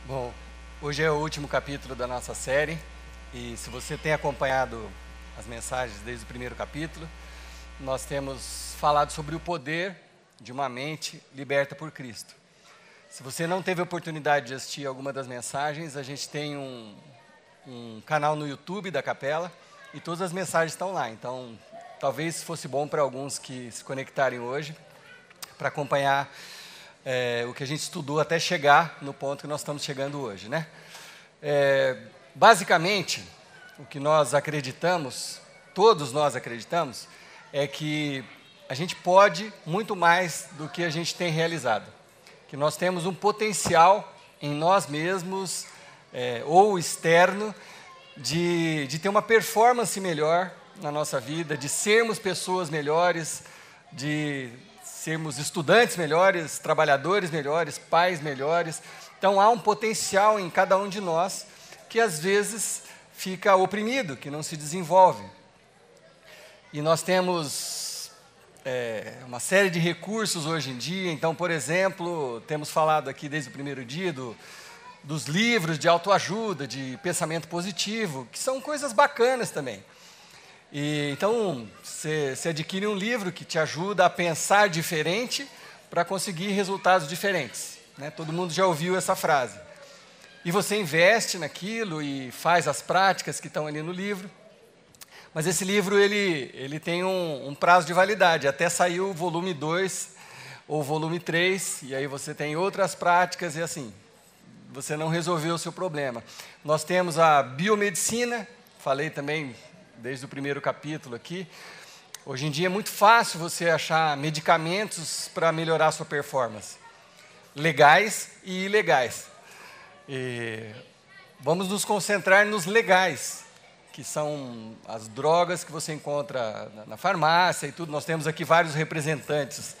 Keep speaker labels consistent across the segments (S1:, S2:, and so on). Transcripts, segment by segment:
S1: Bom, hoje é o último capítulo da nossa série e se você tem acompanhado as mensagens desde o primeiro capítulo, nós temos falado sobre o poder de uma mente liberta por Cristo. Se você não teve a oportunidade de assistir alguma das mensagens, a gente tem um canal no YouTube da Capela e todas as mensagens estão lá. Então, talvez fosse bom para alguns que se conectarem hoje para acompanhar o que a gente estudou até chegar no ponto que nós estamos chegando hoje, né? Basicamente, o que nós acreditamos, todos nós acreditamos, é que a gente pode muito mais do que a gente tem realizado. Que nós temos um potencial em nós mesmos, ou externo, de ter uma performance melhor na nossa vida, de sermos pessoas melhores, de sermos estudantes melhores, trabalhadores melhores, pais melhores. Então, há um potencial em cada um de nós que, às vezes, fica oprimido, que não se desenvolve. E nós temos uma série de recursos hoje em dia. Então, por exemplo, temos falado aqui desde o primeiro dia dos livros de autoajuda, de pensamento positivo, que são coisas bacanas também. Então, você adquire um livro que te ajuda a pensar diferente para conseguir resultados diferentes, né? Todo mundo já ouviu essa frase. E você investe naquilo e faz as práticas que estão ali no livro. Mas esse livro ele tem um prazo de validade, até sair o volume 2 ou volume 3, e aí você tem outras práticas e assim, você não resolveu o seu problema. Nós temos a biomedicina, falei também desde o primeiro capítulo aqui. Hoje em dia é muito fácil você achar medicamentos para melhorar a sua performance, legais e ilegais. Vamos nos concentrar nos legais, que são as drogas que você encontra na farmácia e tudo. Nós temos aqui vários representantes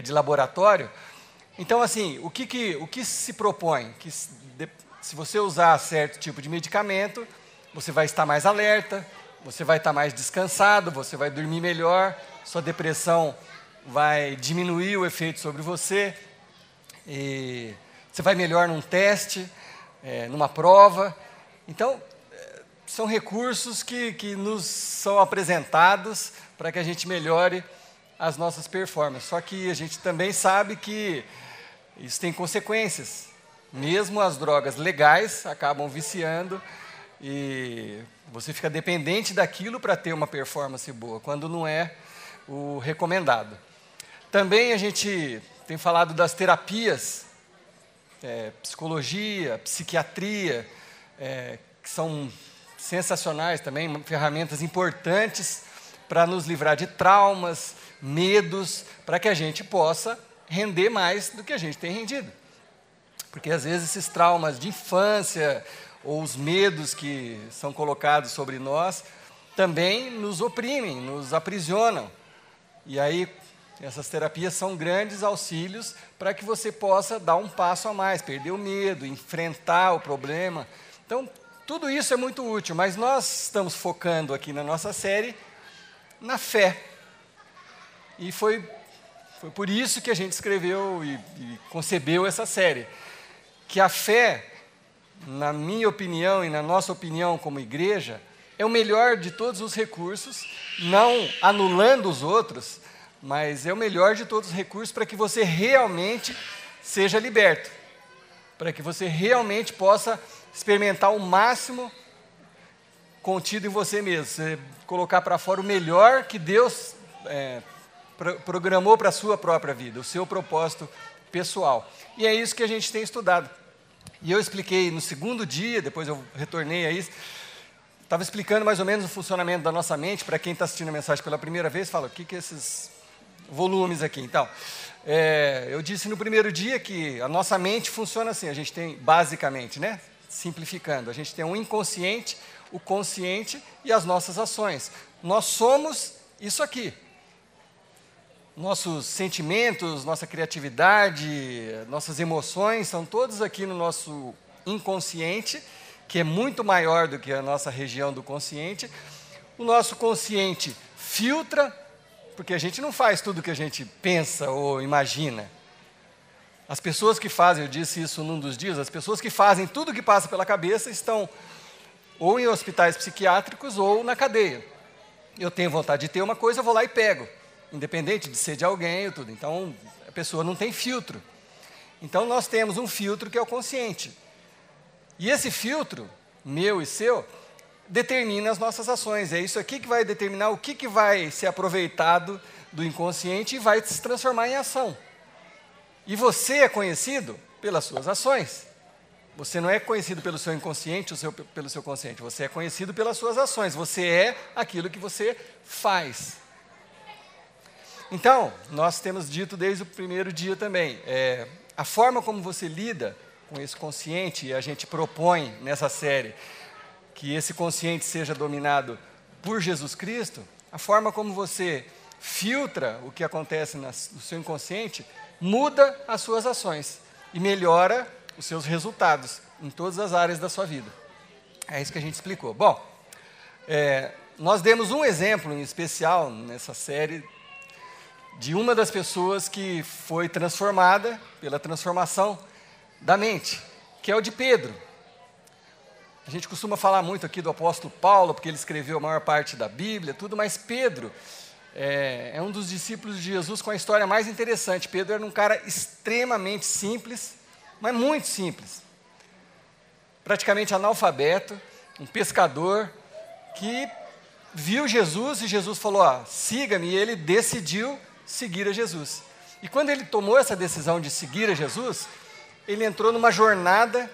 S1: de laboratório. Então, assim, o que se propõe? Que se você usar certo tipo de medicamento, você vai estar mais alerta, você vai estar mais descansado, você vai dormir melhor, sua depressão vai diminuir o efeito sobre você, e você vai melhor num teste, numa prova. Então, são recursos que nos são apresentados para que a gente melhore as nossas performances. Só que a gente também sabe que isso tem consequências. Mesmo as drogas legais acabam viciando e você fica dependente daquilo para ter uma performance boa, quando não é o recomendado. Também a gente tem falado das terapias, psicologia, psiquiatria, que são sensacionais também, ferramentas importantes para nos livrar de traumas, medos, para que a gente possa render mais do que a gente tem rendido. Porque às vezes esses traumas de infância ou os medos que são colocados sobre nós também nos oprimem, nos aprisionam. E aí essas terapias são grandes auxílios para que você possa dar um passo a mais, perder o medo, enfrentar o problema. Então, tudo isso é muito útil, mas nós estamos focando aqui na nossa série na fé. E foi por isso que a gente escreveu e concebeu essa série. Que a fé, na minha opinião e na nossa opinião como igreja, é o melhor de todos os recursos, não anulando os outros, mas é o melhor de todos os recursos para que você realmente seja liberto, para que você realmente possa experimentar o máximo contido em você mesmo, você colocar para fora o melhor que Deus programou para a sua própria vida, o seu propósito pessoal. E é isso que a gente tem estudado. E eu expliquei no segundo dia, depois eu retornei a isso, estava explicando mais ou menos o funcionamento da nossa mente. Para quem está assistindo a mensagem pela primeira vez, fala, o que é esses volumes aqui? Então, eu disse no primeiro dia que a nossa mente funciona assim, a gente tem, basicamente, né, simplificando, a gente tem um inconsciente, o consciente e as nossas ações. Nós somos isso aqui. Nossos sentimentos, nossa criatividade, nossas emoções são todos aqui no nosso inconsciente, que é muito maior do que a nossa região do consciente. O nosso consciente filtra, porque a gente não faz tudo o que a gente pensa ou imagina. As pessoas que fazem, eu disse isso num dos dias, as pessoas que fazem tudo o que passa pela cabeça estão ou em hospitais psiquiátricos ou na cadeia. Eu tenho vontade de ter uma coisa, eu vou lá e pego, independente de ser de alguém ou tudo. Então, a pessoa não tem filtro. Então, nós temos um filtro que é o consciente. E esse filtro, meu e seu, determina as nossas ações. É isso aqui que vai determinar o que vai ser aproveitado do inconsciente e vai se transformar em ação. E você é conhecido pelas suas ações. Você não é conhecido pelo seu inconsciente ou pelo seu consciente. Você é conhecido pelas suas ações. Você é aquilo que você faz. Então, nós temos dito desde o primeiro dia também, a forma como você lida com esse consciente, e a gente propõe nessa série que esse consciente seja dominado por Jesus Cristo, a forma como você filtra o que acontece no seu inconsciente, muda as suas ações e melhora os seus resultados em todas as áreas da sua vida. É isso que a gente explicou. Bom, nós demos um exemplo em especial nessa série de uma das pessoas que foi transformada pela transformação da mente, que é o de Pedro. A gente costuma falar muito aqui do apóstolo Paulo, porque ele escreveu a maior parte da Bíblia, tudo, mas Pedro é um dos discípulos de Jesus com a história mais interessante. Pedro era um cara extremamente simples, mas muito simples. Praticamente analfabeto, um pescador que viu Jesus e Jesus falou, siga-me, e ele decidiu seguir a Jesus. E quando ele tomou essa decisão de seguir a Jesus, ele entrou numa jornada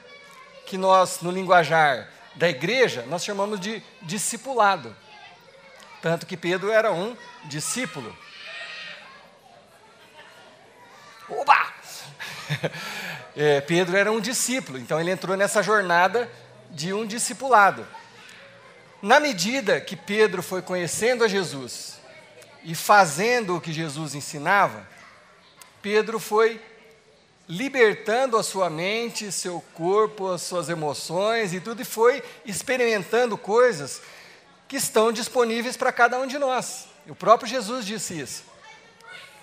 S1: que nós, no linguajar da igreja, nós chamamos de discipulado. Tanto que Pedro era um discípulo. Oba! Pedro era um discípulo, então ele entrou nessa jornada de um discipulado. Na medida que Pedro foi conhecendo a Jesus e fazendo o que Jesus ensinava, Pedro foi libertando a sua mente, seu corpo, as suas emoções e tudo, e foi experimentando coisas que estão disponíveis para cada um de nós. O próprio Jesus disse isso.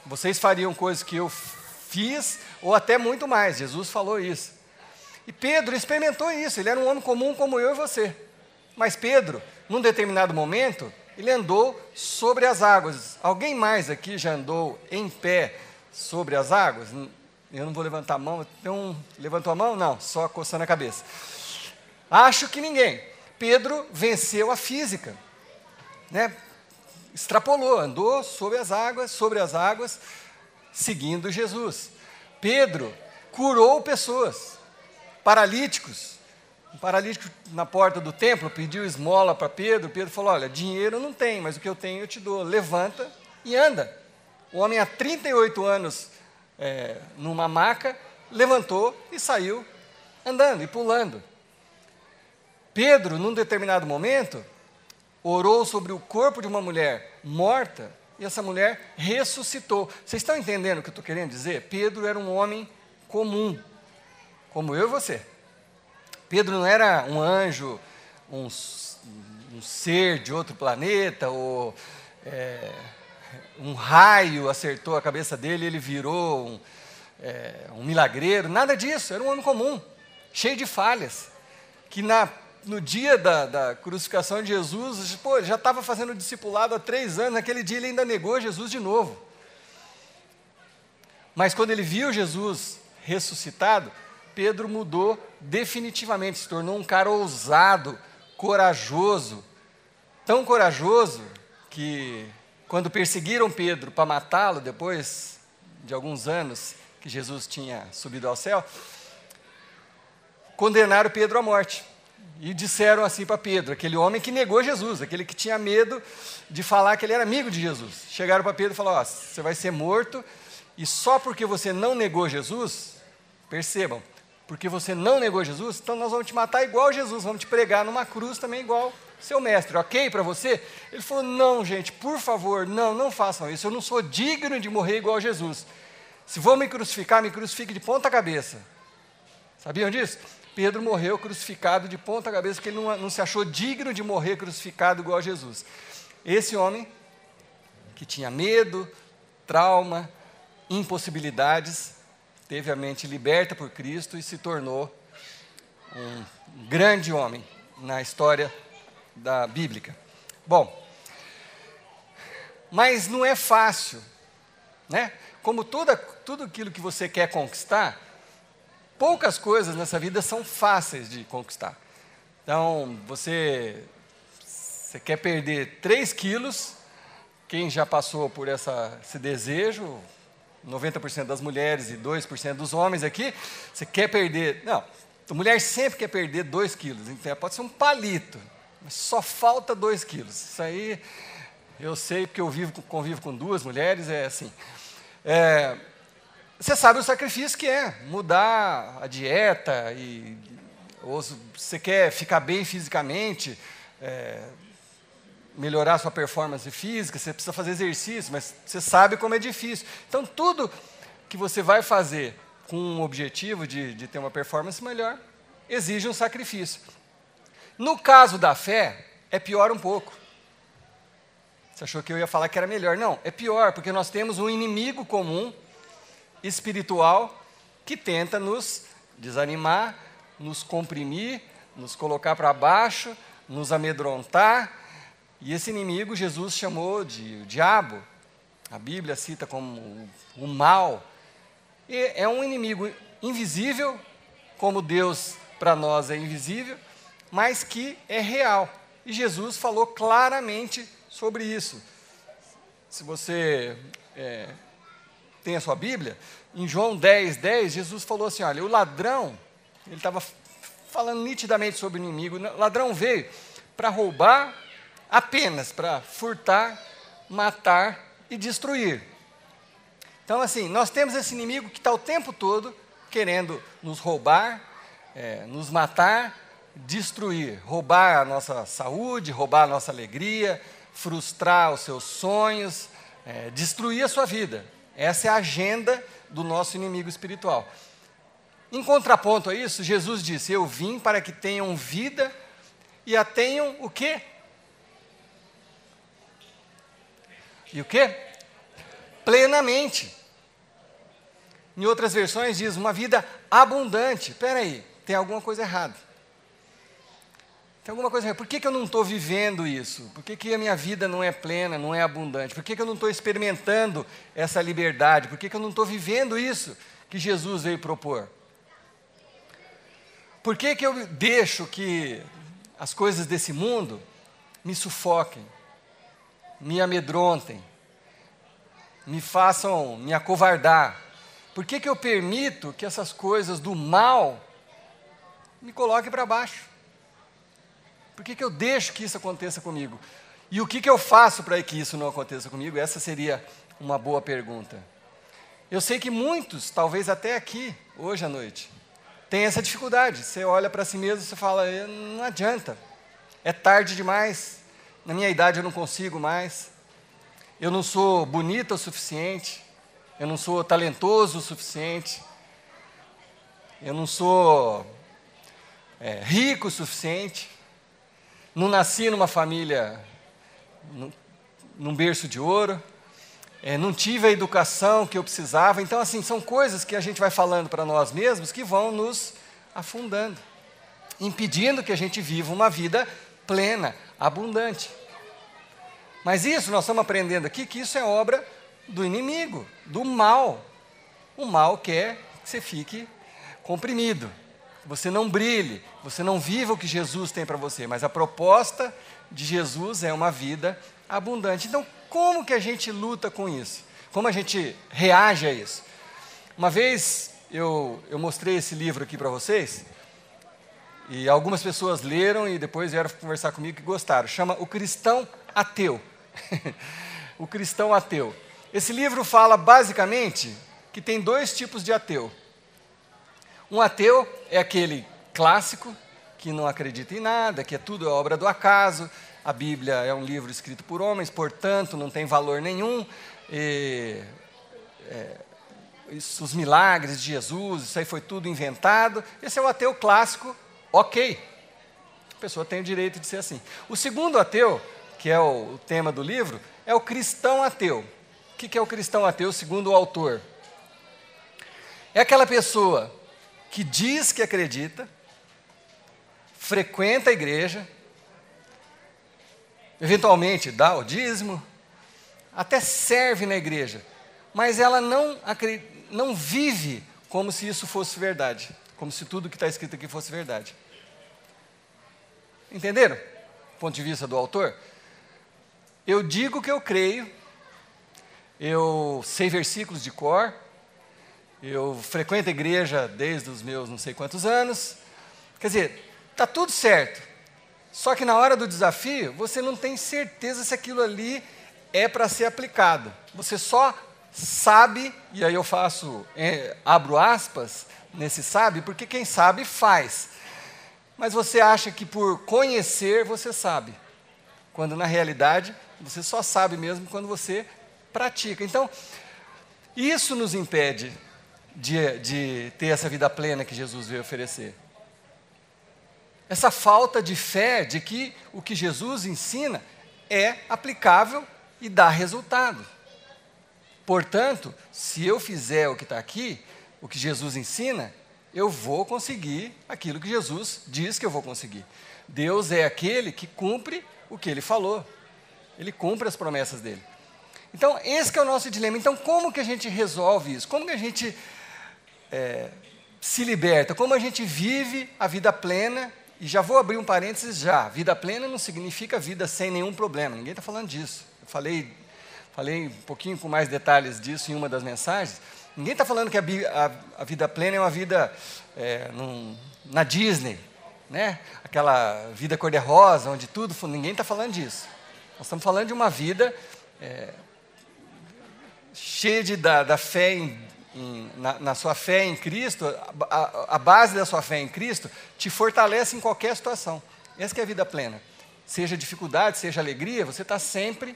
S1: Vocês fariam coisas que eu fiz, ou até muito mais. Jesus falou isso. E Pedro experimentou isso. Ele era um homem comum como eu e você. Mas Pedro, num determinado momento, ele andou sobre as águas. Alguém mais aqui já andou em pé sobre as águas? Eu não vou levantar a mão. Levantou a mão? Não, só coçando a cabeça. Acho que ninguém. Pedro venceu a física, né? Extrapolou, andou sobre as águas, seguindo Jesus. Pedro curou pessoas, paralíticos. Um paralítico na porta do templo pediu esmola para Pedro. Pedro falou, olha, dinheiro eu não tenho, mas o que eu tenho eu te dou. Levanta e anda. O homem há 38 anos, numa maca, levantou e saiu andando e pulando. Pedro, num determinado momento, orou sobre o corpo de uma mulher morta e essa mulher ressuscitou. Vocês estão entendendo o que eu estou querendo dizer? Pedro era um homem comum, como eu e você. Pedro não era um anjo, um ser de outro planeta, ou um raio acertou a cabeça dele e ele virou um milagreiro. Nada disso, era um homem comum, cheio de falhas, que no dia da crucificação de Jesus, já estava fazendo discipulado há 3 anos, naquele dia ele ainda negou Jesus de novo. Mas quando ele viu Jesus ressuscitado, Pedro mudou definitivamente, se tornou um cara ousado, corajoso, tão corajoso que quando perseguiram Pedro para matá-lo, depois de alguns anos que Jesus tinha subido ao céu, condenaram Pedro à morte. E disseram assim para Pedro, aquele homem que negou Jesus, aquele que tinha medo de falar que ele era amigo de Jesus. Chegaram para Pedro e falaram, você vai ser morto, e só porque você não negou Jesus, percebam, porque você não negou Jesus, então nós vamos te matar igual Jesus, vamos te pregar numa cruz também igual seu mestre, ok para você? Ele falou, não gente, por favor, não façam isso, eu não sou digno de morrer igual Jesus. Se vão me crucifique de ponta cabeça. Sabiam disso? Pedro morreu crucificado de ponta cabeça, porque ele não se achou digno de morrer crucificado igual a Jesus. Esse homem, que tinha medo, trauma, impossibilidades, teve a mente liberta por Cristo e se tornou um grande homem na história da bíblica. Bom, mas não é fácil, né? Como tudo aquilo que você quer conquistar, poucas coisas nessa vida são fáceis de conquistar. Então, você quer perder 3 quilos, quem já passou por esse desejo, 90% das mulheres e 2% dos homens aqui, você quer perder... Não, a mulher sempre quer perder 2 quilos, então pode ser um palito, mas só falta 2 quilos. Isso aí, eu sei, porque eu convivo com 2 mulheres, é assim. Você sabe o sacrifício que é mudar a dieta, ou você quer ficar bem fisicamente, melhorar a sua performance física, você precisa fazer exercício, mas você sabe como é difícil. Então, tudo que você vai fazer com um objetivo de ter uma performance melhor, exige um sacrifício. No caso da fé, é pior um pouco. Você achou que eu ia falar que era melhor? Não, é pior, porque nós temos um inimigo comum, espiritual, que tenta nos desanimar, nos comprimir, nos colocar para baixo, nos amedrontar. E esse inimigo Jesus chamou de diabo. A Bíblia cita como o mal. E é um inimigo invisível, como Deus para nós é invisível, mas que é real. E Jesus falou claramente sobre isso. Se você tem a sua Bíblia, em João 10:10, Jesus falou assim, olha, o ladrão, ele estava falando nitidamente sobre o inimigo, o ladrão veio para roubar, apenas para furtar, matar e destruir. Então, assim, nós temos esse inimigo que está o tempo todo querendo nos roubar, nos matar, destruir, roubar a nossa saúde, roubar a nossa alegria, frustrar os seus sonhos, destruir a sua vida. Essa é a agenda do nosso inimigo espiritual. Em contraponto a isso, Jesus disse, eu vim para que tenham vida e a tenham o quê? E o quê? Plenamente. Em outras versões diz uma vida abundante. Espera aí, tem alguma coisa errada. Tem alguma coisa errada. Por que eu não estou vivendo isso? Por que a minha vida não é plena, não é abundante? Por que eu não estou experimentando essa liberdade? Por que eu não estou vivendo isso que Jesus veio propor? Por que eu deixo que as coisas desse mundo me sufoquem, me amedrontem, me façam me acovardar? Por que eu permito que essas coisas do mal me coloquem para baixo? Por que eu deixo que isso aconteça comigo? E o que eu faço para que isso não aconteça comigo? Essa seria uma boa pergunta. Eu sei que muitos, talvez até aqui, hoje à noite, têm essa dificuldade. Você olha para si mesmo e você fala, não adianta, é tarde demais, na minha idade eu não consigo mais, eu não sou bonita o suficiente, eu não sou talentoso o suficiente, eu não sou rico o suficiente, não nasci numa família, num berço de ouro, não tive a educação que eu precisava. Então, assim, são coisas que a gente vai falando para nós mesmos que vão nos afundando, impedindo que a gente viva uma vida plena, abundante. Mas isso, nós estamos aprendendo aqui, que isso é obra do inimigo, do mal. O mal quer que você fique comprimido, que você não brilhe, você não viva o que Jesus tem para você. Mas a proposta de Jesus é uma vida abundante. Então, como que a gente luta com isso? Como a gente reage a isso? Uma vez eu mostrei esse livro aqui para vocês, e algumas pessoas leram e depois vieram conversar comigo que gostaram. Chama O Cristão Ateu. O Cristão Ateu. Esse livro fala basicamente que tem 2 tipos de ateu. Um ateu é aquele clássico, que não acredita em nada, que tudo é obra do acaso, a Bíblia é um livro escrito por homens, portanto, não tem valor nenhum, os milagres de Jesus, isso aí foi tudo inventado. Esse é o ateu clássico, ok. A pessoa tem o direito de ser assim. O segundo ateu, que é o tema do livro, é o cristão ateu. O que é o cristão ateu, segundo o autor? É aquela pessoa que diz que acredita, frequenta a igreja, eventualmente dá o dízimo, até serve na igreja, mas ela não vive como se isso fosse verdade, como se tudo que está escrito aqui fosse verdade. Entenderam? Do ponto de vista do autor? Eu digo que eu creio, eu sei versículos de cor, eu frequento a igreja desde os meus não sei quantos anos, quer dizer, está tudo certo, só que na hora do desafio, você não tem certeza se aquilo ali é para ser aplicado, você só sabe, e aí eu abro aspas nesse sabe, porque quem sabe faz, mas você acha que por conhecer você sabe, quando na realidade você só sabe mesmo quando você pratica. Então, isso nos impede de ter essa vida plena que Jesus veio oferecer. Essa falta de fé de que o que Jesus ensina é aplicável e dá resultado. Portanto, se eu fizer o que está aqui, o que Jesus ensina, eu vou conseguir aquilo que Jesus diz que eu vou conseguir. Deus é aquele que cumpre o que Ele falou. Ele cumpre as promessas dEle. Então, esse que é o nosso dilema. Então, como que a gente resolve isso? Como que a gente se liberta? Como a gente vive a vida plena? E já vou abrir um parênteses já. Vida plena não significa vida sem nenhum problema. Ninguém está falando disso. Eu falei um pouquinho com mais detalhes disso em uma das mensagens. Ninguém está falando que a vida plena é uma vida na Disney, né? Aquela vida cor-de-rosa, onde tudo... Ninguém está falando disso. Nós estamos falando de uma vida cheia da fé na sua fé em Cristo. A base da sua fé em Cristo te fortalece em qualquer situação. Essa que é a vida plena. Seja dificuldade, seja alegria, você está sempre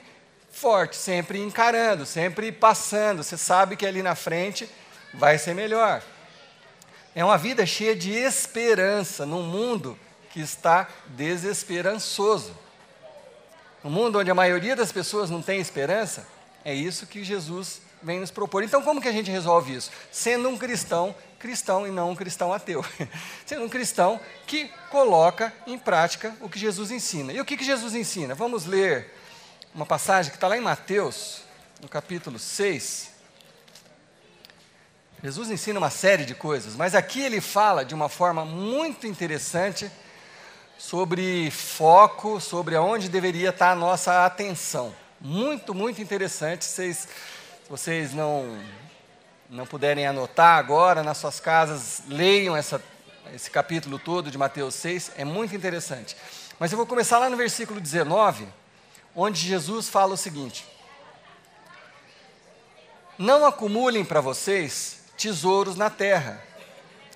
S1: forte, sempre encarando, sempre passando. Você sabe que ali na frente vai ser melhor. É uma vida cheia de esperança num mundo que está desesperançoso. No mundo onde a maioria das pessoas não tem esperança, é isso que Jesus vem nos propor. Então, como que a gente resolve isso? Sendo um cristão e não um cristão ateu. Sendo um cristão que coloca em prática o que Jesus ensina. E o que Jesus ensina? Vamos ler uma passagem que está lá em Mateus, no capítulo 6. Jesus ensina uma série de coisas, mas aqui ele fala de uma forma muito interessante sobre foco, sobre aonde deveria estar a nossa atenção. Muito, muito interessante. Se vocês não puderem anotar agora, nas suas casas, leiam esse capítulo todo de Mateus 6, é muito interessante. Mas eu vou começar lá no versículo 19, onde Jesus fala o seguinte: não acumulem para vocês tesouros na terra,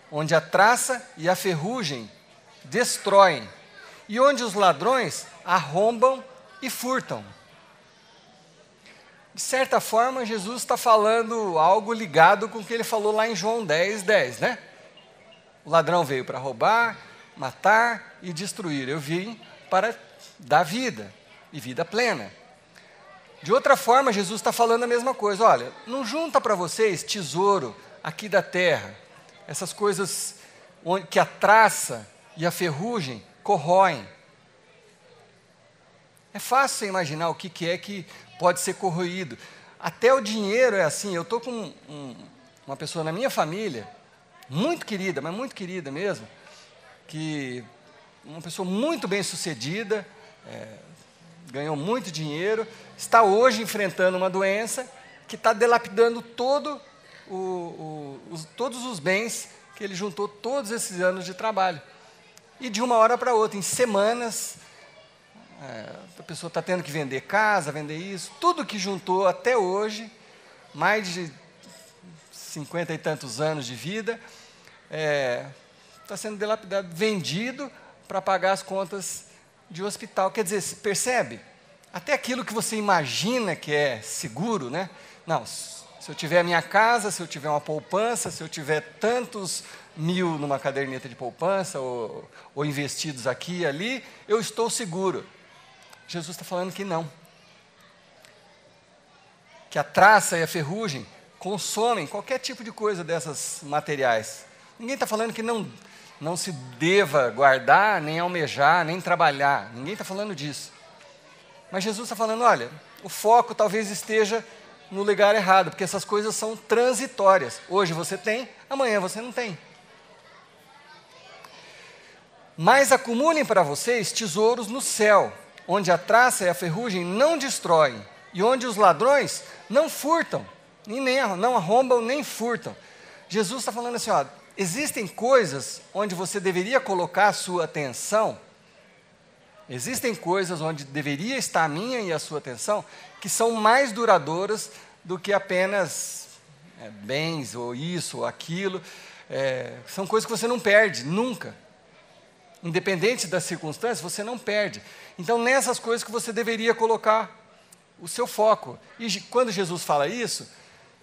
S1: onde a traça e a ferrugem destroem, e onde os ladrões arrombam e furtam. De certa forma, Jesus está falando algo ligado com o que ele falou lá em João 10:10, né? O ladrão veio para roubar, matar e destruir. Eu vim para dar vida, e vida plena. De outra forma, Jesus está falando a mesma coisa. Olha, não junta para vocês tesouro aqui da terra, essas coisas que a traça e a ferrugem corroem. É fácil você imaginar o que é que pode ser corroído. Até o dinheiro é assim. Eu estou com uma pessoa na minha família, muito querida, mas muito querida mesmo, que uma pessoa muito bem sucedida, ganhou muito dinheiro, está hoje enfrentando uma doença que está dilapidando todos os bens que ele juntou todos esses anos de trabalho. E de uma hora para outra, em semanas, a pessoa está tendo que vender casa, vender isso, tudo que juntou até hoje, mais de 50 e tantos anos de vida, está sendo dilapidado, vendido para pagar as contas de hospital. Quer dizer, percebe? Até aquilo que você imagina que é seguro, né? Não, se eu tiver a minha casa, se eu tiver uma poupança, se eu tiver tantos mil numa caderneta de poupança, ou investidos aqui e ali, eu estou seguro. Jesus está falando que não. Que a traça e a ferrugem consomem qualquer tipo de coisa dessas materiais. Ninguém está falando que não se deva guardar, nem almejar, nem trabalhar. Ninguém está falando disso. Mas Jesus está falando, olha, o foco talvez esteja no lugar errado, porque essas coisas são transitórias. Hoje você tem, amanhã você não tem. Mas acumulem para vocês tesouros no céu, onde a traça e a ferrugem não destroem, e onde os ladrões não furtam, não arrombam nem furtam. Jesus está falando assim, ó, existem coisas onde você deveria colocar a sua atenção, existem coisas onde deveria estar a minha e a sua atenção, que são mais duradouras do que apenas bens, ou isso, ou aquilo. São coisas que você não perde, nunca. Independente das circunstâncias, você não perde. Então, nessas coisas que você deveria colocar o seu foco. E quando Jesus fala isso,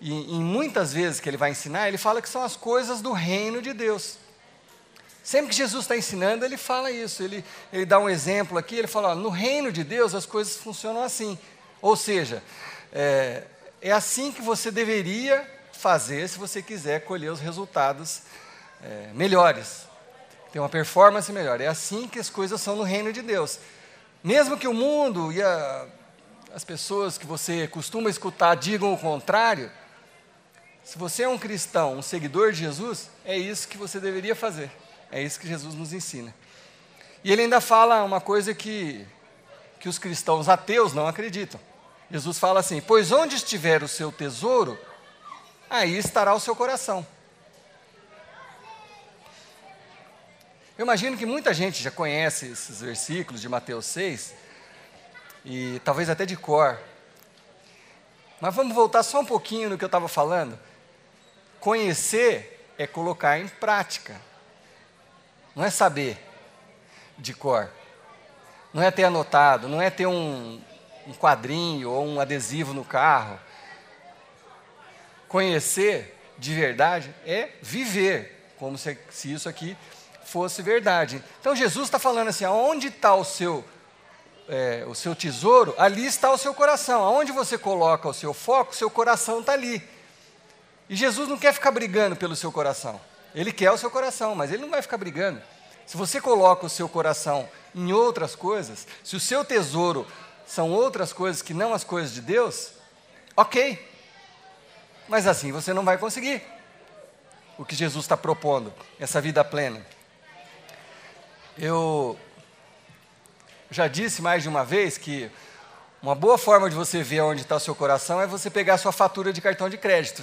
S1: e em muitas vezes que ele vai ensinar, ele fala que são as coisas do reino de Deus. Sempre que Jesus está ensinando, ele fala isso. Ele dá um exemplo aqui, ele fala, ó, no reino de Deus as coisas funcionam assim. Ou seja, é assim que você deveria fazer se você quiser colher os resultados melhores. Ter uma performance melhor. É assim que as coisas são no reino de Deus. Mesmo que o mundo e as pessoas que você costuma escutar digam o contrário, se você é um cristão, um seguidor de Jesus, é isso que você deveria fazer. É isso que Jesus nos ensina. E ele ainda fala uma coisa que os cristãos ateus não acreditam. Jesus fala assim, pois onde estiver o seu tesouro, aí estará o seu coração. Eu imagino que muita gente já conhece esses versículos de Mateus 6, e talvez até de cor. Mas vamos voltar só um pouquinho no que eu estava falando. Conhecer é colocar em prática. Não é saber de cor. Não é ter anotado, não é ter um quadrinho ou um adesivo no carro. Conhecer de verdade é viver, como se isso aqui fosse verdade. Então Jesus está falando assim, aonde está o seu tesouro, ali está o seu coração. Aonde você coloca o seu foco, o seu coração está ali. E Jesus não quer ficar brigando pelo seu coração. Ele quer o seu coração, mas ele não vai ficar brigando. Se você coloca o seu coração em outras coisas, se o seu tesouro são outras coisas que não as coisas de Deus, ok. Mas assim você não vai conseguir o que Jesus está propondo, essa vida plena. Eu já disse mais de uma vez que uma boa forma de você ver onde está o seu coração é você pegar a sua fatura de cartão de crédito.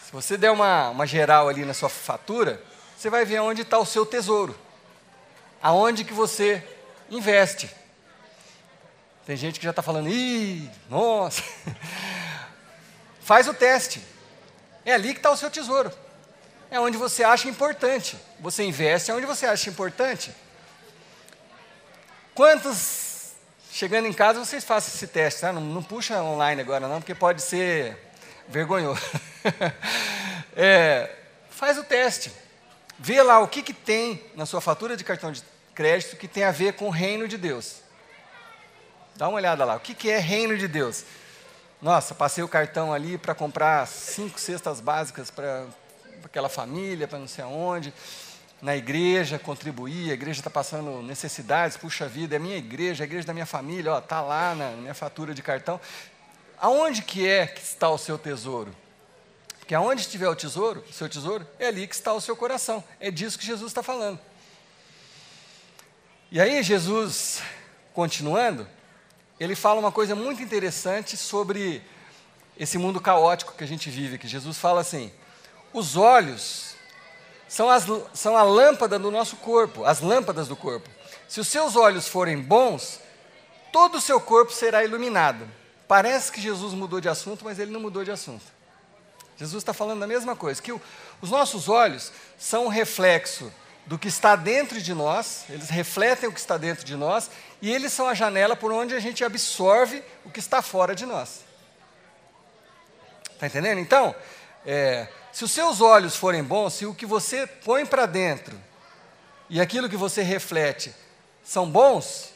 S1: Se você der uma geral ali na sua fatura, você vai ver onde está o seu tesouro, aonde que você investe. Tem gente que já está falando, nossa, faz o teste, é ali que está o seu tesouro, é onde você acha importante, você investe onde você acha importante. Quantos, chegando em casa, vocês façam esse teste, tá? Não puxa online agora não, porque pode ser vergonhoso. Faz o teste. Vê lá o que tem na sua fatura de cartão de crédito que tem a ver com o reino de Deus. Dá uma olhada lá. O que é reino de Deus? Nossa, passei o cartão ali para comprar 5 cestas básicas para aquela família, para não sei aonde. Na igreja, contribuir, a igreja está passando necessidades, puxa vida, é a minha igreja, a igreja da minha família, está lá na minha fatura de cartão. Aonde que está o seu tesouro? Porque aonde estiver o seu tesouro, é ali que está o seu coração. É disso que Jesus está falando. E aí Jesus, continuando, ele fala uma coisa muito interessante sobre esse mundo caótico que a gente vive, que Jesus fala assim, os olhos são a lâmpada do nosso corpo, as lâmpadas do corpo. Se os seus olhos forem bons, todo o seu corpo será iluminado. Parece que Jesus mudou de assunto, mas ele não mudou de assunto. Jesus está falando a mesma coisa, que os nossos olhos são um reflexo do que está dentro de nós, eles refletem o que está dentro de nós, e eles são a janela por onde a gente absorve o que está fora de nós. Está entendendo? Então, se os seus olhos forem bons, se o que você põe para dentro e aquilo que você reflete são bons,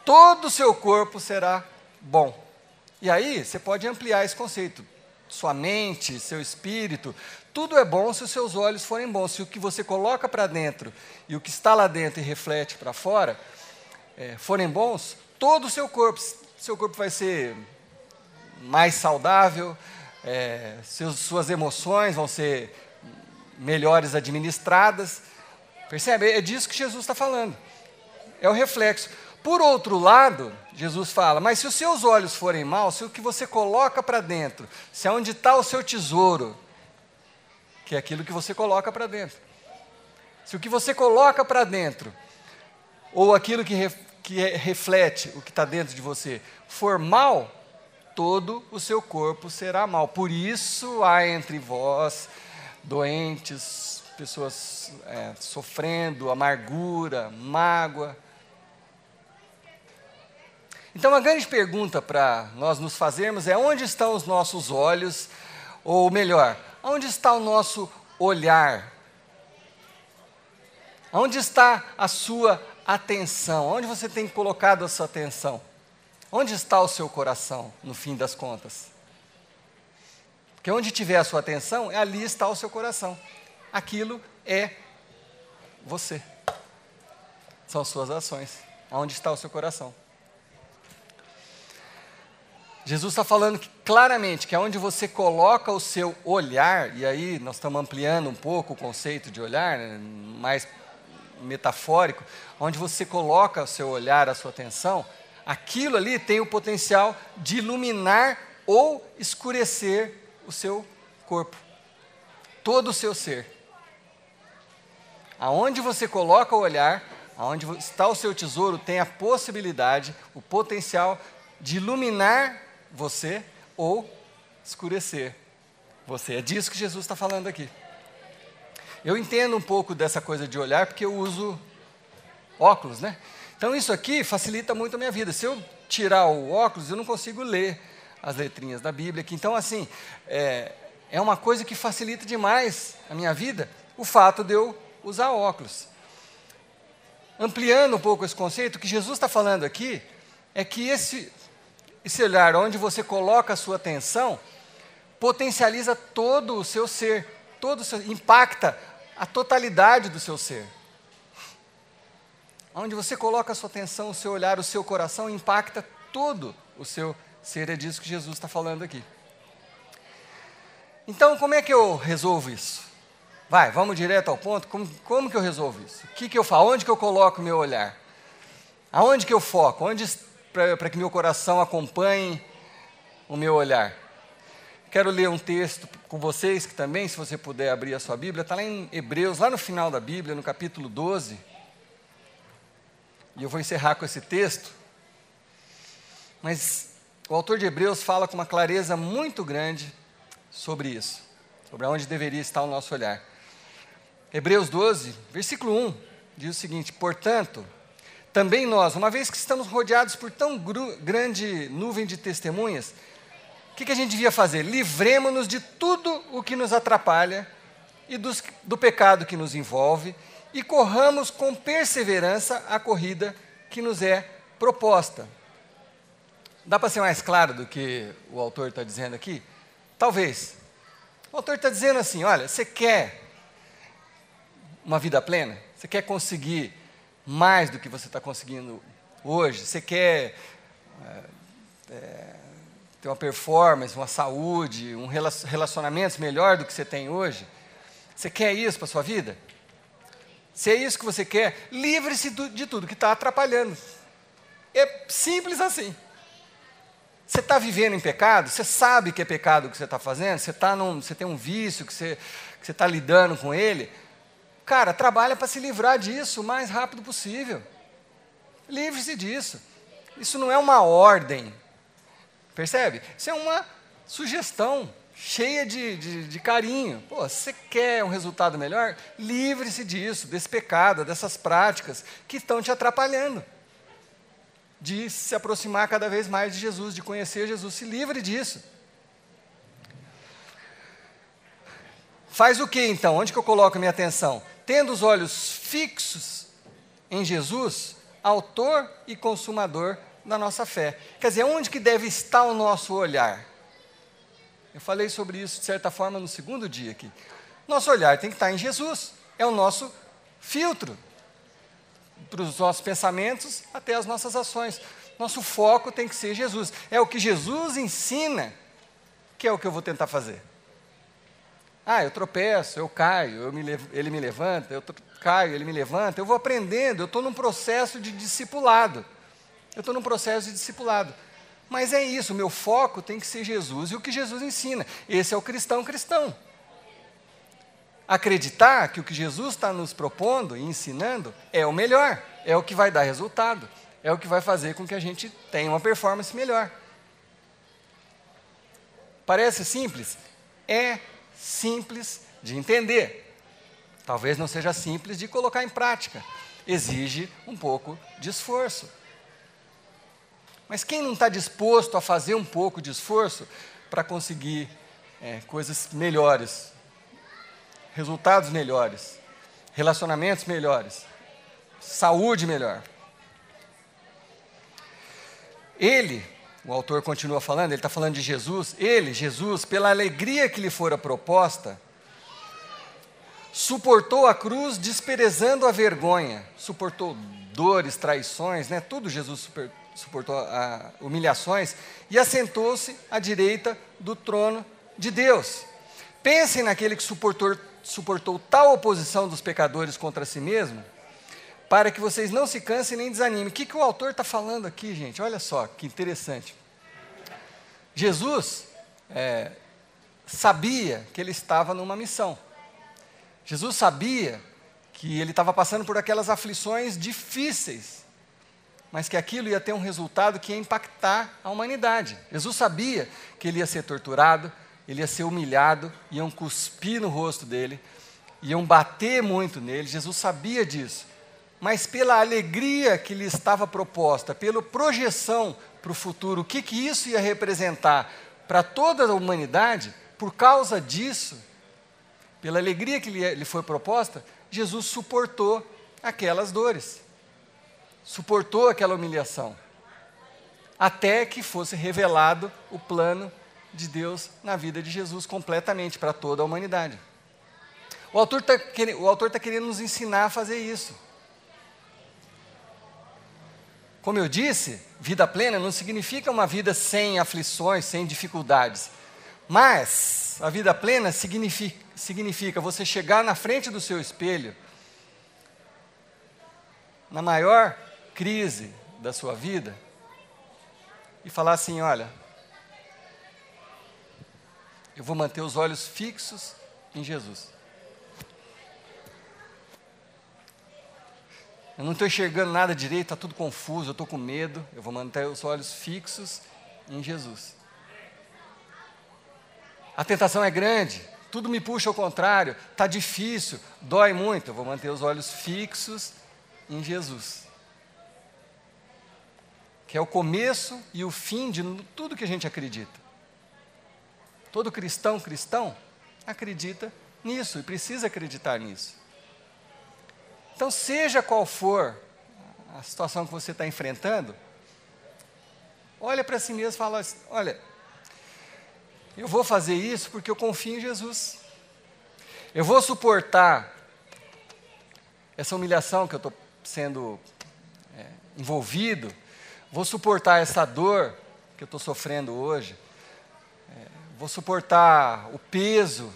S1: todo o seu corpo será bom. E aí, você pode ampliar esse conceito. sua mente, seu espírito, tudo é bom se os seus olhos forem bons. Se o que você coloca para dentro e o que está lá dentro e reflete para fora forem bons, todo o seu corpo vai ser mais saudável, suas emoções vão ser melhores administradas. Percebe? É disso que Jesus está falando. É o reflexo. Por outro lado, Jesus fala, mas se os seus olhos forem maus, se o que você coloca para dentro, se é onde está o seu tesouro, que é aquilo que você coloca para dentro, se o que você coloca para dentro, ou aquilo que reflete o que está dentro de você, for mal, todo o seu corpo será mal. Por isso há entre vós doentes, pessoas sofrendo, amargura, mágoa. Então a grande pergunta para nós nos fazermos é: onde estão os nossos olhos? Ou melhor, onde está o nosso olhar? Onde está a sua atenção? Onde você tem colocado a sua atenção? Onde está o seu coração, no fim das contas? Porque onde tiver a sua atenção, ali está o seu coração. Aquilo é você. São suas ações. Onde está o seu coração? Jesus está falando claramente que onde você coloca o seu olhar, e aí nós estamos ampliando um pouco o conceito de olhar, mais metafórico, onde você coloca o seu olhar, a sua atenção, aquilo ali tem o potencial de iluminar ou escurecer o seu corpo, todo o seu ser. Aonde você coloca o olhar, aonde está o seu tesouro, tem a possibilidade, o potencial de iluminar você ou escurecer você. É disso que Jesus está falando aqui. Eu entendo um pouco dessa coisa de olhar porque eu uso óculos, né? Então isso aqui facilita muito a minha vida. Se eu tirar o óculos, eu não consigo ler as letrinhas da Bíblia aqui. Então, assim, é uma coisa que facilita demais a minha vida, o fato de eu usar óculos. Ampliando um pouco esse conceito, o que Jesus está falando aqui é que esse olhar, onde você coloca a sua atenção, potencializa todo o seu ser, impacta a totalidade do seu ser. Onde você coloca a sua atenção, o seu olhar, o seu coração, impacta todo o seu ser. É disso que Jesus está falando aqui. Então, como é que eu resolvo isso? Vamos direto ao ponto. Como que eu resolvo isso? O que eu faço? Onde que eu coloco o meu olhar? Aonde que eu foco? Para que meu coração acompanhe o meu olhar? Quero ler um texto com vocês, que também, se você puder abrir a sua Bíblia, está lá em Hebreus, lá no final da Bíblia, no capítulo 12. E eu vou encerrar com esse texto. Mas o autor de Hebreus fala com uma clareza muito grande sobre isso, sobre onde deveria estar o nosso olhar. Hebreus 12, versículo 1, diz o seguinte: portanto, também nós, uma vez que estamos rodeados por tão grande nuvem de testemunhas, o que a gente devia fazer? Livremo-nos de tudo o que nos atrapalha e do pecado que nos envolve e corramos com perseverança a corrida que nos é proposta. Dá para ser mais claro do que o autor está dizendo aqui? Talvez. O autor está dizendo assim: olha, você quer uma vida plena? Você quer conseguir mais do que você está conseguindo hoje? Você quer ter uma performance, uma saúde, relacionamentos melhor do que você tem hoje? Você quer isso para a sua vida? Se é isso que você quer, livre-se de tudo que está atrapalhando. É simples assim. Você está vivendo em pecado? Você sabe que é pecado o que você está fazendo? Você tem um vício que você está lidando com ele? Cara, trabalha para se livrar disso o mais rápido possível. Livre-se disso. Isso não é uma ordem. Percebe? Isso é uma sugestão cheia de carinho. Pô, você quer um resultado melhor? Livre-se disso, desse pecado, dessas práticas que estão te atrapalhando de se aproximar cada vez mais de Jesus, de conhecer Jesus. Se livre disso. Faz o que então? Onde que eu coloco a minha atenção? Tendo os olhos fixos em Jesus, autor e consumador da nossa fé. Quer dizer, onde que deve estar o nosso olhar? Eu falei sobre isso, de certa forma, no segundo dia aqui. Nosso olhar tem que estar em Jesus. É o nosso filtro para os nossos pensamentos até as nossas ações. Nosso foco tem que ser Jesus. É o que Jesus ensina, que é o que eu vou tentar fazer. Eu tropeço, eu caio, ele me levanta, eu caio, ele me levanta. Eu vou aprendendo, eu estou num processo de discipulado. Mas é isso, o meu foco tem que ser Jesus e o que Jesus ensina. Esse é o cristão. Acreditar que o que Jesus está nos propondo e ensinando é o melhor, é o que vai dar resultado, é o que vai fazer com que a gente tenha uma performance melhor. Parece simples? É simples de entender. Talvez não seja simples de colocar em prática. Exige um pouco de esforço. Mas quem não está disposto a fazer um pouco de esforço para conseguir coisas melhores, resultados melhores, relacionamentos melhores, saúde melhor? O autor continua falando, ele está falando de Jesus, Jesus, pela alegria que lhe fora proposta, suportou a cruz desprezando a vergonha, suportou dores, traições, tudo Jesus suportou, humilhações, e assentou-se à direita do trono de Deus. Pensem naquele que suportou tal oposição dos pecadores contra si mesmo, para que vocês não se cansem nem desanimem. O que o autor está falando aqui, gente? Olha só, que interessante. Jesus sabia que ele estava numa missão. Jesus sabia que ele estava passando por aquelas aflições difíceis, mas que aquilo ia ter um resultado que ia impactar a humanidade. Jesus sabia que ele ia ser torturado, ele ia ser humilhado, iam cuspir no rosto dele, iam bater muito nele. Jesus sabia disso, mas pela alegria que lhe estava proposta, pela projeção para o futuro, o que isso ia representar para toda a humanidade, por causa disso, pela alegria que lhe foi proposta, Jesus suportou aquelas dores, suportou aquela humilhação, até que fosse revelado o plano de Deus na vida de Jesus completamente para toda a humanidade. O autor está querendo nos ensinar a fazer isso. Como eu disse, vida plena não significa uma vida sem aflições, sem dificuldades. Mas a vida plena significa você chegar na frente do seu espelho, na maior crise da sua vida, e falar assim: olha, eu vou manter os olhos fixos em Jesus. Eu não estou enxergando nada direito, está tudo confuso, eu estou com medo, eu vou manter os olhos fixos em Jesus. A tentação é grande, tudo me puxa ao contrário, está difícil, dói muito, eu vou manter os olhos fixos em Jesus. Que é o começo e o fim de tudo que a gente acredita. Todo cristão acredita nisso e precisa acreditar nisso. Então, seja qual for a situação que você está enfrentando, olha para si mesmo e fala assim: olha, eu vou fazer isso porque eu confio em Jesus. Eu vou suportar essa humilhação que eu estou sendo envolvido, vou suportar essa dor que eu estou sofrendo hoje, vou suportar o peso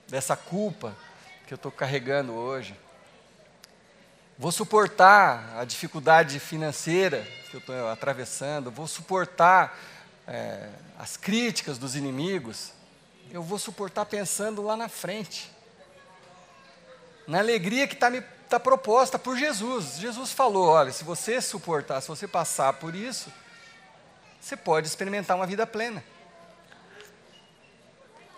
S1: dessa culpa que eu estou carregando hoje, vou suportar a dificuldade financeira que eu estou atravessando, vou suportar as críticas dos inimigos, eu vou suportar pensando lá na frente, na alegria que está proposta por Jesus. Jesus falou: olha, se você suportar, se você passar por isso, você pode experimentar uma vida plena.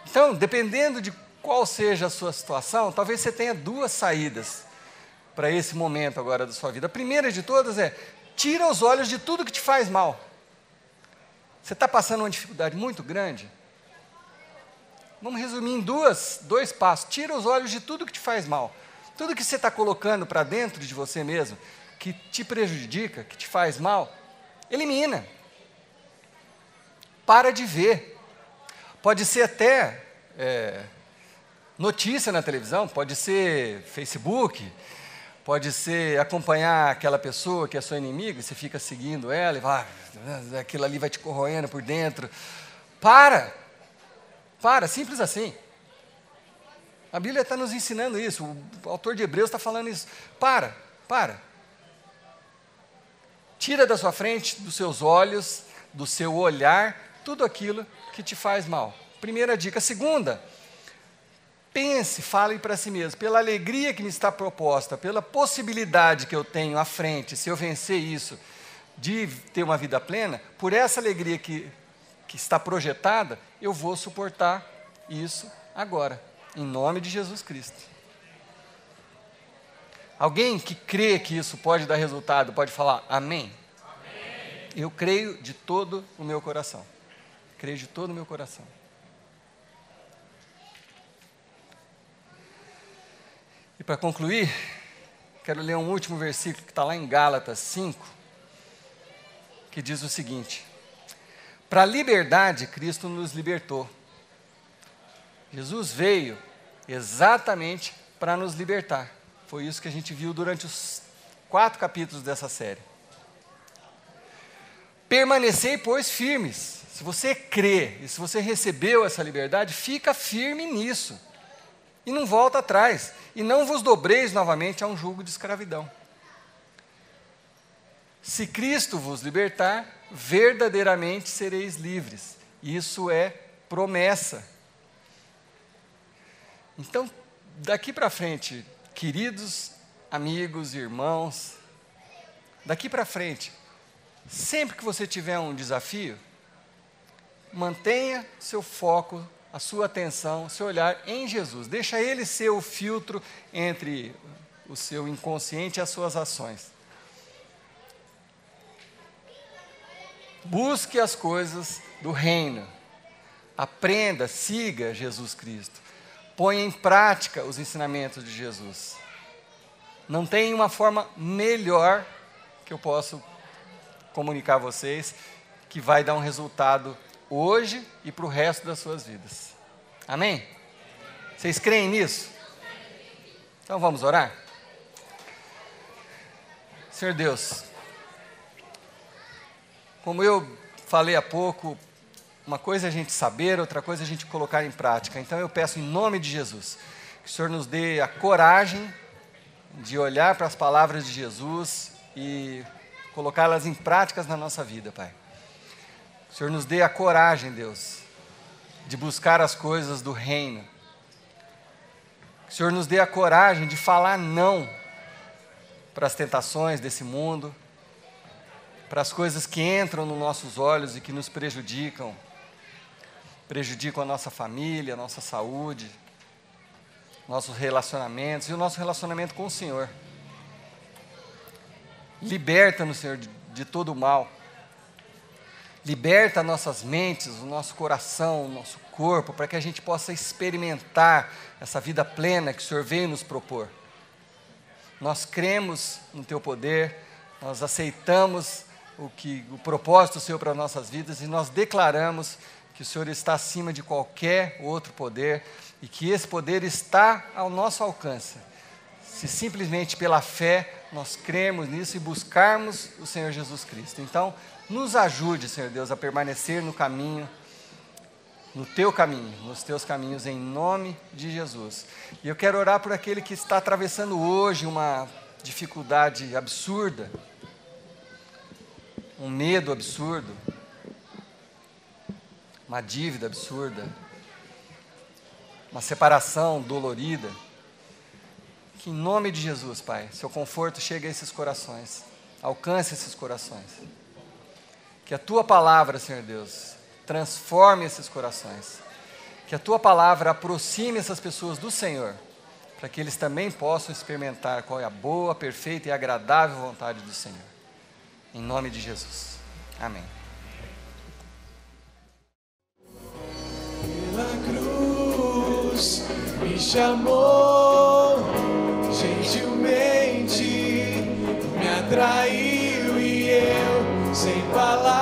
S1: Então, dependendo de qual seja a sua situação, talvez você tenha duas saídas para esse momento agora da sua vida. A primeira de todas é: tira os olhos de tudo que te faz mal. Você está passando uma dificuldade muito grande? Vamos resumir em dois passos. Tira os olhos de tudo que te faz mal. Tudo que você está colocando para dentro de você mesmo, que te prejudica, que te faz mal, elimina. Para de ver. Pode ser até notícia na televisão, pode ser Facebook, pode ser acompanhar aquela pessoa que é sua inimiga, e você fica seguindo ela, e vai, aquilo ali vai te corroendo por dentro. Para, simples assim. A Bíblia está nos ensinando isso, o autor de Hebreus está falando isso. Para. Tira da sua frente, dos seus olhos, do seu olhar, tudo aquilo que te faz mal. Primeira dica. Segunda, pense, fale para si mesmo, pela alegria que me está proposta, pela possibilidade que eu tenho à frente, se eu vencer isso, de ter uma vida plena, por essa alegria que está projetada, eu vou suportar isso agora, em nome de Jesus Cristo. Alguém que crê que isso pode dar resultado, pode falar amém? Amém. Eu creio de todo o meu coração. Creio de todo o meu coração. E para concluir, quero ler um último versículo que está lá em Gálatas 5, que diz o seguinte: para a liberdade Cristo nos libertou. Jesus veio exatamente para nos libertar. Foi isso que a gente viu durante os 4 capítulos dessa série. Permanecei, pois, firmes. Se você crê e se você recebeu essa liberdade, fica firme nisso. E não volta atrás. E não vos dobreis novamente a um jugo de escravidão. Se Cristo vos libertar, verdadeiramente sereis livres. Isso é promessa. Então, daqui para frente, queridos amigos, irmãos, daqui para frente, sempre que você tiver um desafio, mantenha seu foco, a sua atenção, seu olhar em Jesus. Deixa Ele ser o filtro entre o seu inconsciente e as suas ações. Busque as coisas do reino. Aprenda, siga Jesus Cristo. Ponha em prática os ensinamentos de Jesus. Não tem uma forma melhor que eu possa comunicar a vocês que vai dar um resultado hoje e para o resto das suas vidas. Amém? Vocês creem nisso? Então vamos orar? Senhor Deus, como eu falei há pouco, uma coisa é a gente saber, outra coisa é a gente colocar em prática. Então eu peço em nome de Jesus, que o Senhor nos dê a coragem de olhar para as palavras de Jesus e colocá-las em práticas na nossa vida, Pai. O Senhor nos dê a coragem, Deus, de buscar as coisas do reino. Que o Senhor nos dê a coragem de falar não para as tentações desse mundo, para as coisas que entram nos nossos olhos e que nos prejudicam a nossa família, a nossa saúde, nossos relacionamentos e o nosso relacionamento com o Senhor. Liberta-nos, Senhor, de todo o mal. Liberta nossas mentes, o nosso coração, o nosso corpo, para que a gente possa experimentar essa vida plena que o Senhor veio nos propor. Nós cremos no Teu poder, nós aceitamos o propósito Seu para as nossas vidas e nós declaramos que o Senhor está acima de qualquer outro poder e que esse poder está ao nosso alcance. Se simplesmente pela fé nós cremos nisso e buscarmos o Senhor Jesus Cristo. Então, nos ajude, Senhor Deus, a permanecer no caminho, no Teu caminho, nos Teus caminhos, em nome de Jesus. E eu quero orar por aquele que está atravessando hoje uma dificuldade absurda, um medo absurdo, uma dívida absurda, uma separação dolorida. Que em nome de Jesus, Pai, Seu conforto chegue a esses corações, alcance esses corações. Que a Tua palavra, Senhor Deus, transforme esses corações. Que a Tua palavra aproxime essas pessoas do Senhor, para que eles também possam experimentar qual é a boa, perfeita e agradável vontade do Senhor. Em nome de Jesus. Amém.
S2: Pela cruz me chamou, gentilmente me atraiu e eu, sem palavras,